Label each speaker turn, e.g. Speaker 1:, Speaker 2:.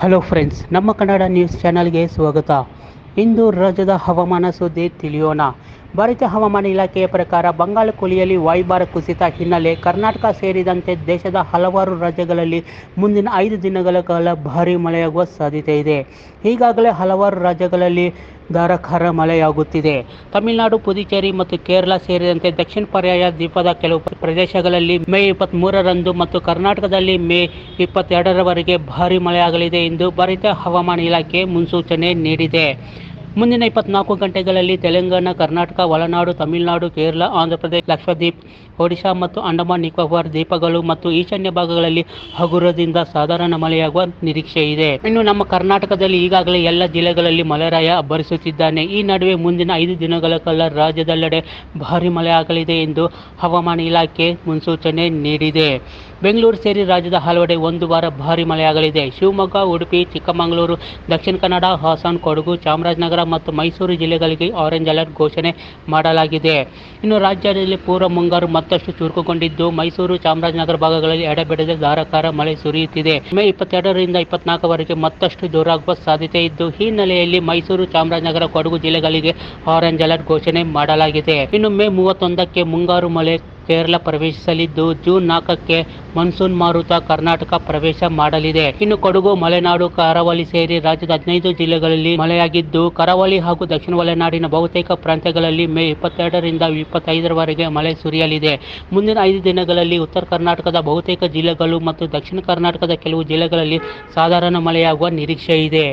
Speaker 1: Hello friends, ನಮ್ಮ Kannada news ಚಾನಲ್ಗೆ ಸ್ವಾಗತ. ಇಂದು ರಾಜ್ಯದ ಹವಾಮಾನ ಸುದ್ದಿ ತಿಳಿಯೋಣ. ಭಾರತೀಯ ಹವಾಮಾನ ಇಲಾಖೆಯ ಪ್ರಕಾರ ಬಂಗಾಳ ಕೊಲ್ಲಿಯಲ್ಲಿ ವಾಯುಭಾರ ಕುಸಿತ ಹಿನ್ನೆಲೆ ಕರ್ನಾಟಕ ಸೇರಿದಂತೆ ದೇಶದ ಹಲವಾರು ರಾಜ್ಯಗಳಲ್ಲಿ ಮುಂದಿನ 5 ದಿನಗಳ ಕಾಲ ಭಾರೀ ಮಳೆಯಾಗುವ ಸಾಧ್ಯತೆ ಇದೆ. ಈಗಾಗಲೇ ಹಲವಾರು ರಾಜ್ಯಗಳಲ್ಲಿ ಧಾರಾಕಾರ ಮಳೆಯಾಗುತ್ತಿದೆ. ತಮಿಳುನಾಡು, ಪುದುಚೇರಿ ಮತ್ತು ಕೇರಳ ಸೇರಿದಂತೆ ದಕ್ಷಿಣ ಪರ್ಯಾಯ ದ್ವೀಪದ ಕೆಲವು ಪ್ರದೇಶಗಳಲ್ಲಿ ಮೇ 23ರಂದು ಮತ್ತು ಕರ್ನಾಟಕದಲ್ಲಿ ಮೇ 22ರವರೆಗೆ ಭಾರೀ ಮಳೆಯಾಗಲಿದೆ ಎಂದು ಭಾರತೀಯ ಹವಾಮಾನ ಇಲಾಖೆ ಮುನ್ಸೂಚನೆ ನೀಡಿದೆ. ಮುಂದಿನ 24 ಗಂಟೆಗಳಲ್ಲಿ ತೆಲಂಗಾಣ, ಕರ್ನಾಟಕ, ಒಳನಾಡು, ತಮಿಳುನಾಡು, ಕೇರಳ, ಆಂಧ್ರಪ್ರದೇಶ, ಲಕ್ಷದ್ವೀಪ್, ಒಡಿಶಾ ಮತ್ತು ಅಂಡಮಾನ್ ನಿಕೋಬಾರ್ ದ್ವೀಪಗಳು ಮತ್ತು ಈಶಾನ್ಯ ಭಾಗಗಳಲ್ಲಿ ಹಗುರದಿಂದ ಸಾಧಾರಣ ಮಳೆಯಾಗುವ ನಿರೀಕ್ಷೆ ಇದೆ. ಇನ್ನು ನಮ್ಮ ಕರ್ನಾಟಕದಲ್ಲಿ ಈಗಾಗಲೇ ಎಲ್ಲ ಜಿಲ್ಲೆಗಳಲ್ಲಿ ಮಳೆರಾಯ ಅಬ್ಬರಿಸುತ್ತಿದ್ದಾನೆ. ಈ ನಡುವೆ ಮುಂದಿನ 5 ದಿನಗಳ ಕಾಲ ರಾಜ್ಯದೆಲ್ಲೆಡೆ ಭಾರೀ ಮಳೆಯಾಗಲಿದೆ ಎಂದು ಹವಾಮಾನ ಇಲಾಖೆ ಮುನ್ಸೂಚನೆ ನೀಡಿದೆ. ಬೆಂಗಳೂರು ಸೇರಿ ರಾಜ್ಯದ ಹಲವೆಡೆ ಒಂದು ವಾರ ಭಾರೀ ಮಳೆಯಾಗಲಿದೆ. ಶಿವಮೊಗ್ಗ, ಉಡುಪಿ, ಚಿಕ್ಕಮಗಳೂರು, ದಕ್ಷಿಣ ಕನ್ನಡ, ಹಾಸನ, ಕೊಡಗು, ಚಾಮರಾಜನಗರ ಮತ್ತು ಮೈಸೂರು ಜಿಲ್ಲೆಗಳಿಗೆ ಆರೆಂಜ್ ಅಲರ್ಟ್ ಘೋಷಣೆ ಮಾಡಲಾಗಿದೆ. ಇನ್ನು ರಾಜ್ಯದಲ್ಲಿ ಪೂರ್ವ ಮುಂಗಾರು ಮತ್ತಷ್ಟು ಚುರುಕುಗೊಂಡಿದ್ದು, ಮೈಸೂರು, ಚಾಮರಾಜನಗರ ಭಾಗಗಳಲ್ಲಿ ಎಡೆಬಿಡದೆ ಧಾರಾಕಾರ ಮಳೆ ಸುರಿಯುತ್ತಿದೆ. ಮೇ 22ರಿಂದ 24ವರೆಗೆ ಮತ್ತಷ್ಟು ಜೋರಾಗುವ ಸಾಧ್ಯತೆ ಇದ್ದು, ಈ ಹಿನ್ನೆಲೆಯಲ್ಲಿ ಮೈಸೂರು, ಚಾಮರಾಜನಗರ, ಕೊಡಗು ಜಿಲ್ಲೆಗಳಿಗೆ ಆರೆಂಜ್ ಅಲರ್ಟ್ ಘೋಷಣೆ ಮಾಡಲಾಗಿದೆ. ಇನ್ನು ಮೇ 31ಕ್ಕೆ ಮುಂಗಾರು ಮಳೆ ಕೇರಳ ಪ್ರವೇಶಿಸಲಿದ್ದು, ಜೂನ್ 4ಕ್ಕೆ ಮಾನ್ಸೂನ್ ಮಾರುತ ಕರ್ನಾಟಕ ಪ್ರವೇಶ ಮಾಡಲಿದೆ. ಇನ್ನು ಕೊಡಗು, ಮಲೆನಾಡು, ಕರಾವಳಿ ಸೇರಿ ರಾಜ್ಯದ 15 ಜಿಲ್ಲೆಗಳಲ್ಲಿ ಮಳೆಯಾಗಿದ್ದು, ಕರಾವಳಿ ಹಾಗೂ ದಕ್ಷಿಣ ಒಳನಾಡಿನ ಬಹುತೇಕ ಪ್ರಾಂತ್ಯಗಳಲ್ಲಿ ಮೇ 22ರಿಂದ 25ರವರೆಗೆ ಮಳೆ ಸುರಿಯಲಿದೆ. ಮುಂದಿನ 5 ದಿನಗಳಲ್ಲಿ ಉತ್ತರ ಕರ್ನಾಟಕದ ಬಹುತೇಕ ಜಿಲ್ಲೆಗಳು ಮತ್ತು ದಕ್ಷಿಣ ಕರ್ನಾಟಕದ ಕೆಲವು ಜಿಲ್ಲೆಗಳಲ್ಲಿ ಸಾಧಾರಣ ಮಳೆಯಾಗುವ ನಿರೀಕ್ಷೆ ಇದೆ.